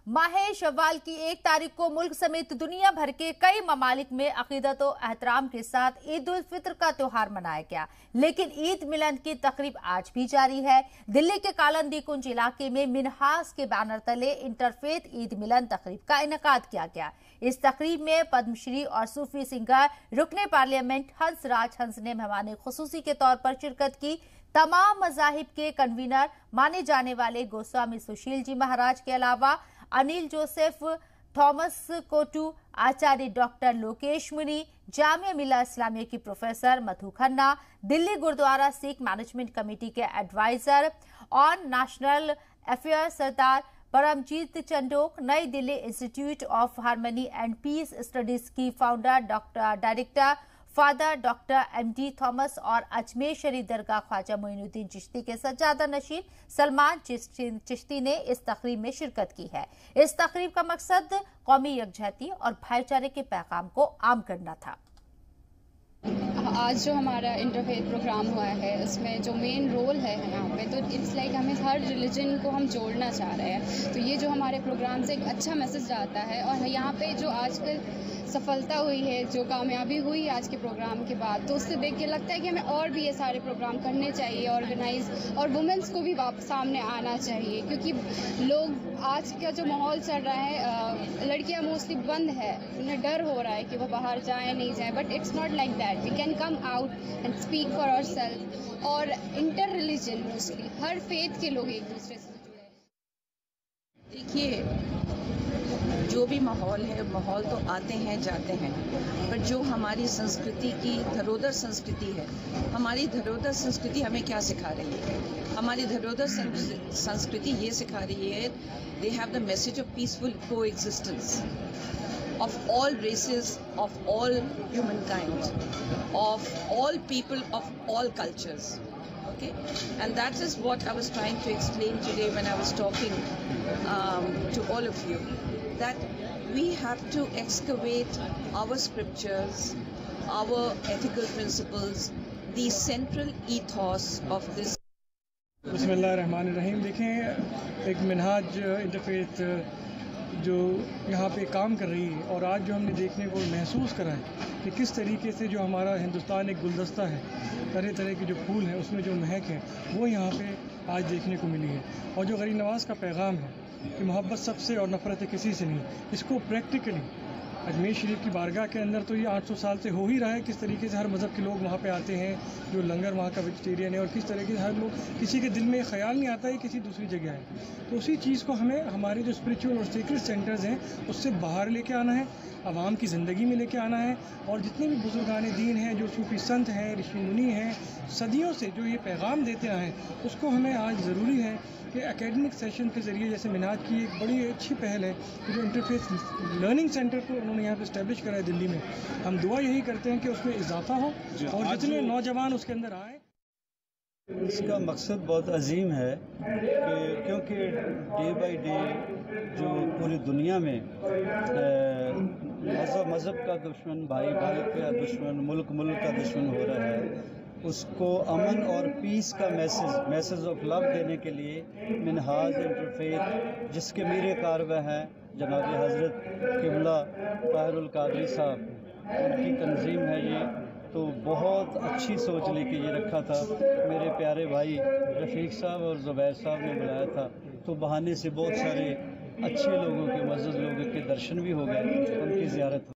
माह शव्वाल की 1 तारीख को मुल्क समेत दुनिया भर के कई ममालिक में अकीदत और एहतराम के साथ ईद उल फित्र का त्योहार मनाया गया, लेकिन ईद मिलन की तकरीब आज भी जारी है। दिल्ली के कालंदी कुंज इलाके में मिनहाज के बैनर तले इंटरफेथ ईद मिलन तकरीब का इनेकाद किया गया। इस तकरीब में पद्मश्री और सूफी सिंगर रुकने पार्लियामेंट हंसराज हंस ने मेहमान खुसूसी के तौर पर शिरकत की। तमाम मजाहिब के कन्वीनर माने जाने वाले गोस्वामी सुशील जी महाराज के अलावा Anil Joseph, Thomas Kottu, Acharya doctor Lokesh Muni, Jamia Millia Islamia की professor Madhu Khanna, Delhi gurdwara Sikh management committee के adviser on national affairs Sardar Paramjit Chandhok, New Delhi institute of harmony and peace studies की founder director father doctor MD Thomas और अजमेर शरीफ दरगाह ख्वाजा मोइनुद्दीन चिश्ती के सज्जादा नशीन सलमान चिश्ती ने इस तकरीब में शिरकत की है। इस तकरीब का मकसद कौमी यकजहती और भाईचारे के पैगाम को आम करना था। आज जो हमारा इंटरफेथ प्रोग्राम हुआ है उसमें जो मेन रोल है यहाँ पे, तो इट्स लाइक हमें हर रिलीजन को हम जोड़ना चाह रहे हैं। तो ये जो हमारे प्रोग्राम से एक अच्छा मैसेज आता है और यहाँ पे जो आजकल सफलता हुई है, जो कामयाबी हुई आज के प्रोग्राम के बाद, तो उससे देख के लगता है कि हमें और भी ये सारे प्रोग्राम करने चाहिए ऑर्गेनाइज, और वुमेंस को भी सामने आना चाहिए, क्योंकि लोग आज का जो माहौल चल रहा है, लड़कियाँ मोस्टली बंद है, उन्हें डर हो रहा है कि वो बाहर जाए नहीं जाए, but it's not like that. We can come out and speak for ourselves. और इंटर रिलीजन मोस्टली हर फेथ के लोग एक दूसरे से जुड़े। देखिए, जो भी माहौल है, माहौल तो आते हैं जाते हैं, पर जो हमारी संस्कृति की धरोहर संस्कृति है, हमारी धरोहर संस्कृति हमें क्या सिखा रही है? हमारी धरोहर संस्कृति ये सिखा रही है, they have the message of peaceful coexistence of all races, of all humankind, of all people, of all cultures. Okay, and that is what I was trying to explain today when I was talking to all of you, that we have to excavate our scriptures, our ethical principles, the central ethos of this. बिस्मिल्लाहिर्रहमानिर्रहीम। देखें, एक Minhaj interfaith जो यहाँ पे काम कर रही है, और आज जो हमने देखने को महसूस करा है कि किस तरीके से जो हमारा हिंदुस्तान एक गुलदस्ता है, तरह तरह के जो फूल हैं उसमें जो महक है वो यहाँ पे आज देखने को मिली है। और जो गरीब नवाज का पैगाम है कि मोहब्बत सबसे और नफ़रत किसी से नहीं, इसको प्रैक्टिकली अजमेर शरीफ की बारगाह के अंदर तो ये 800 साल से हो ही रहा है। किस तरीके से हर मज़हब के लोग वहाँ पे आते हैं, जो लंगर वहाँ का वेजिटेरियन है, और किस तरीके से हर लोग, किसी के दिल में ख्याल नहीं आता है किसी दूसरी जगह है। तो उसी चीज़ को हमें हमारे जो स्पिरिचुअल और सीक्रेट सेंटर्स हैं उससे बाहर लेके आना है, आवाम की ज़िंदगी में लेके आना है। और जितने भी बुजुर्गान दीन हैं, जो सूफी संत हैं, ऋषि मुनि हैं, सदियों से जो ये पैगाम देते आए हैं, उसको हमें आज ज़रूरी है कि एकेडमिक सेशन के ज़रिए, जैसे मिनहाज की एक बड़ी अच्छी पहल है कि जो इंटरफेथ लर्निंग सेंटर को उन्होंने यहाँ पे इस्टेब्लिश करा है दिल्ली में, हम दुआ यही करते हैं कि उसमें इजाफा हो और जितने नौजवान उसके अंदर आए। इसका मकसद बहुत अजीम है कि क्योंकि डे बाय डे जो पूरी दुनिया में मज़हब का दुश्मन, भाई भाई का दुश्मन, मुल्क का दुश्मन हो रहा है, उसको अमन और पीस का मैसेज ऑफ लव देने के लिए मिनहाज इंटरफेथ, जिसके मीर कारवा हैं जनाब हज़रत किबला ताहिरुल कादरी साहब, उनकी तंजीम है ये। तो बहुत अच्छी सोच लेके ये रखा था। मेरे प्यारे भाई रफ़ीक साहब और ज़ुबैर साहब ने बुलाया था, तो बहाने से बहुत सारे अच्छे लोगों के, मज़्ज़ज़ लोगों के दर्शन भी हो गए, उनकी ज़ियारत